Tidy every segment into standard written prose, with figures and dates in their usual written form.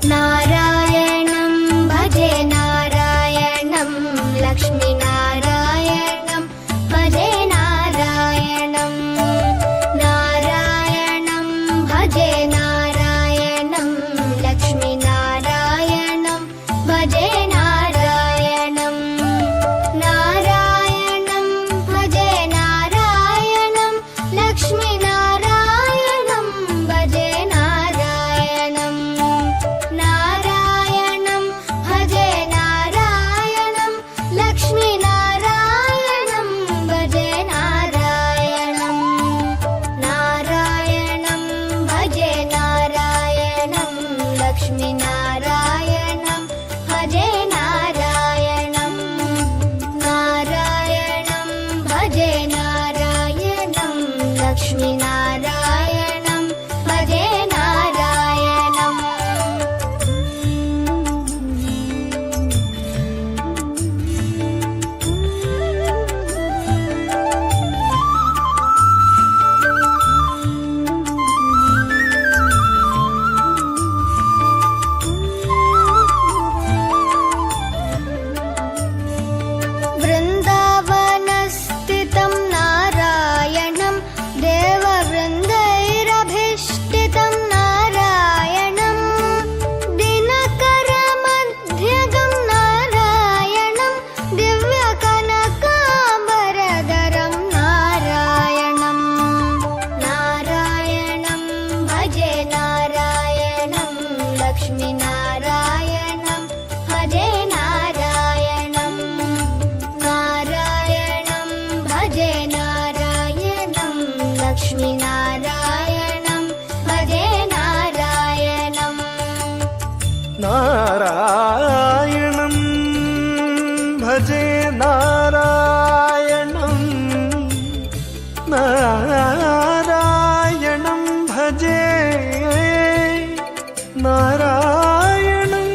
नारायणं भजे नारायणं लक्ष्मीनारायणं भजे नारायणं नारायणं भजे नारायणं लक्ष्मीनारायणं भजे नारायणं नारायणं भजे नारायणं लक्ष्मीनारायणं भजे नारायणं नारायणं भजे नारायणं लक्ष्मीनारायणं भजे नारायणं नारायणं भजे नारायणं लक्ष्मीनारायणं भजे नारायणं नारायणं भजे नारायणं लक्ष्मीनारायणं भजे नारायणं वृन्दावनस्थितं नारायणं देववृन्दैरभीष्टितं नारायणं दिनकरमध्यगं नारायणं दिव्यकनकाम्बरधरं नारायणं नारायणं भजे नारायणं लक्ष्मीनारायणं भजे नारायणं नारायणं भजे नारायणं लक्ष्मीनारायणं भजे नारायणं नारायणं भजे नारायणं नारायणं भजे नारायणं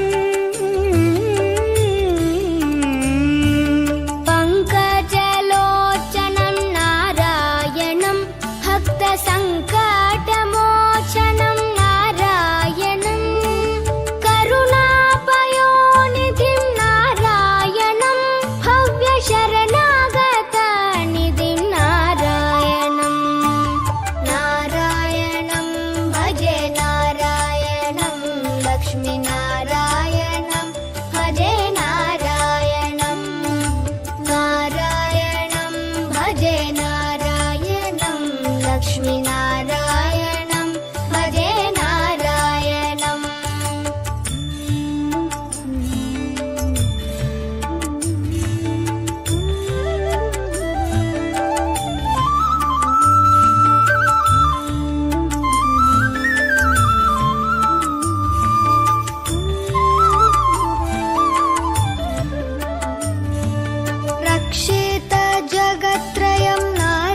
पङ्कजलोचनं नारायणं भक्तसङ्कटमोचनं नारायणं करुणापयोनिधिं नारायणं भव्यशरणागतनिधिं नारायणं नारायणं भजे नारायणं लक्ष्मीनारायणं